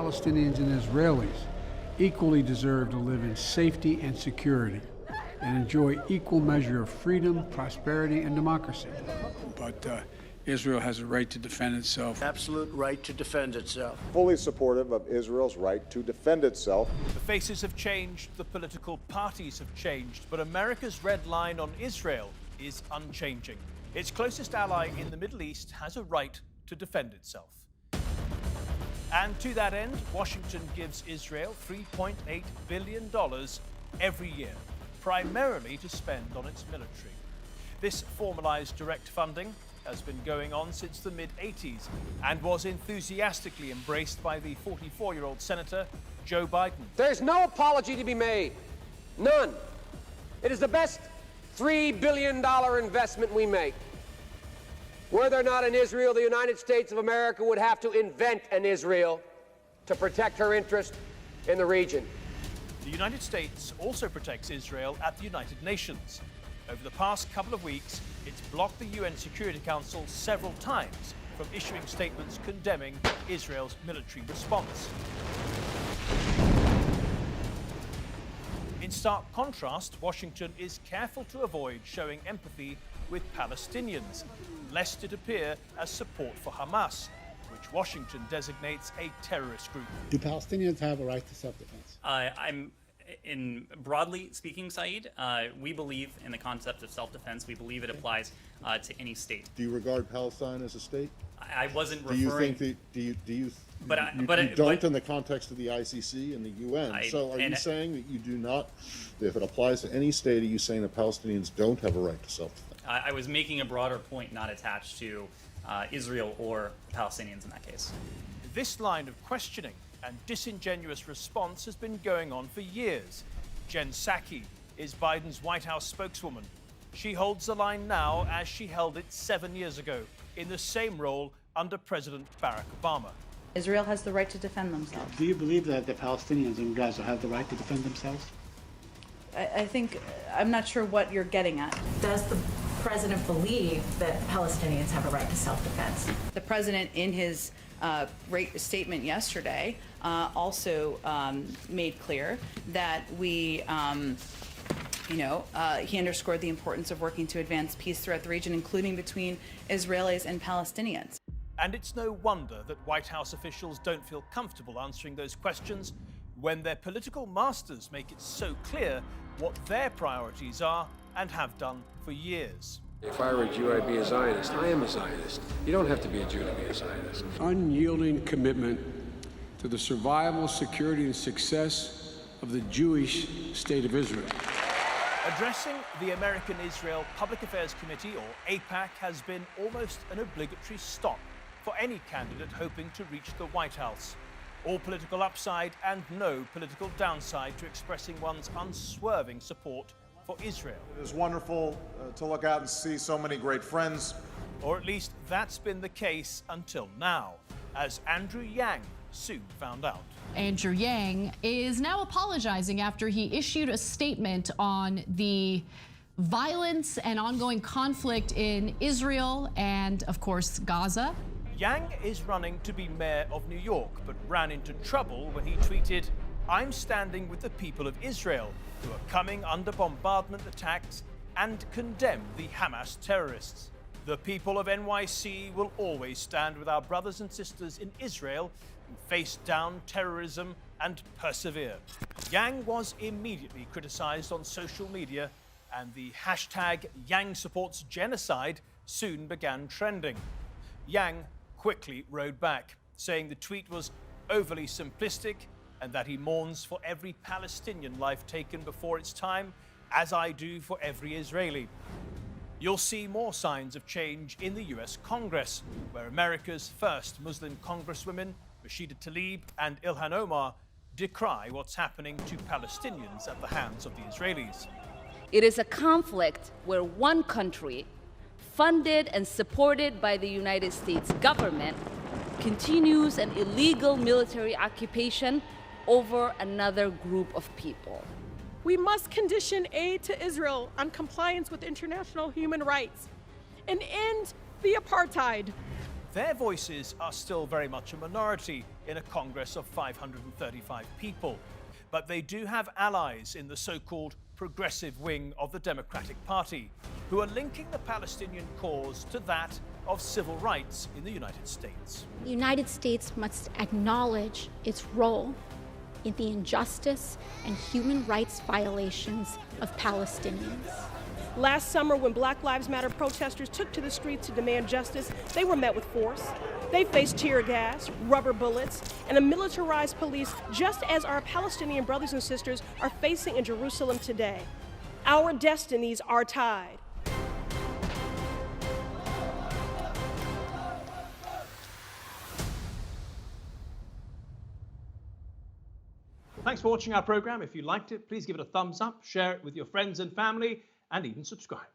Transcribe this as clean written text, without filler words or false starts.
Palestinians and Israelis equally deserve to live in safety and security and enjoy equal measure of freedom, prosperity, and democracy. But Israel has a right to defend itself. Absolute right to defend itself. Fully supportive of Israel's right to defend itself. The faces have changed, the political parties have changed, but America's red line on Israel is unchanging. Its closest ally in the Middle East has a right to defend itself. And to that end, Washington gives Israel $3.8 billion every year, primarily to spend on its military. This formalized direct funding has been going on since the mid-'80s and was enthusiastically embraced by the 44-year-old Senator Joe Biden. There's no apology to be made. None. It is the best $3 billion investment we make. Were there not an Israel, the United States of America would have to invent an Israel to protect her interest in the region. The United States also protects Israel at the United Nations. Over the past couple of weeks, it's blocked the UN Security Council several times from issuing statements condemning Israel's military response. In stark contrast, Washington is careful to avoid showing empathy with Palestinians, lest it appear as support for Hamas, which Washington designates a terrorist group. Do Palestinians have a right to self-defense? Broadly speaking, Saeed, we believe in the concept of self-defense. We believe it applies to any state. Do you regard Palestine as a state? I wasn't referring. Do you think that? You but don't in the context of the ICC and the UN. So are you saying that you do not? If it applies to any state, are you saying that Palestinians don't have a right to self-defense? I was making a broader point, not attached to Israel or Palestinians in that case. This line of questioning and disingenuous response has been going on for years. Jen Psaki is Biden's White House spokeswoman. She holds the line now as she held it 7 years ago in the same role under President Barack Obama. Israel has the right to defend themselves. Do you believe that the Palestinians in Gaza have the right to defend themselves? I think, I'm not sure what you're getting at. Does the president believe that Palestinians have a right to self-defense? The president, in his statement yesterday, also made clear that he underscored the importance of working to advance peace throughout the region, including between Israelis and Palestinians. And it's no wonder that White House officials don't feel comfortable answering those questions when their political masters make it so clear what their priorities are and have done for years. If I were a Jew, I'd be a Zionist. I am a Zionist. You don't have to be a Jew to be a Zionist. Unyielding commitment to the survival, security, and success of the Jewish state of Israel. Addressing the American-Israel Public Affairs Committee, or AIPAC, has been almost an obligatory stop for any candidate hoping to reach the White House. All political upside and no political downside to expressing one's unswerving support for Israel. It is wonderful to look out and see so many great friends. Or at least that's been the case until now, as Andrew Yang soon found out. Andrew Yang is now apologizing after he issued a statement on the violence and ongoing conflict in Israel and, of course, Gaza. Yang is running to be mayor of New York, but ran into trouble when he tweeted, "I'm standing with the people of Israel who are coming under bombardment attacks and condemn the Hamas terrorists. The people of NYC will always stand with our brothers and sisters in Israel who face down terrorism and persevere." Yang was immediately criticized on social media, and the hashtag Yang supports genocide soon began trending. Yang quickly rode back, saying the tweet was overly simplistic and that he mourns for every Palestinian life taken before its time, as I do for every Israeli. You'll see more signs of change in the US Congress, where America's first Muslim congresswomen, Rashida Tlaib and Ilhan Omar, decry what's happening to Palestinians at the hands of the Israelis. It is a conflict where one country, funded and supported by the United States government, continues an illegal military occupation over another group of people. We must condition aid to Israel on compliance with international human rights and end the apartheid. Their voices are still very much a minority in a Congress of 535 people. But they do have allies in the so-called progressive wing of the Democratic Party, who are linking the Palestinian cause to that of civil rights in the United States. The United States must acknowledge its role in the injustice and human rights violations of Palestinians. Last summer, when Black Lives Matter protesters took to the streets to demand justice, they were met with force. They faced tear gas, rubber bullets, and a militarized police, just as our Palestinian brothers and sisters are facing in Jerusalem today. Our destinies are tied. Thanks for watching our program. If you liked it, please give it a thumbs up, share it with your friends and family, and even subscribe.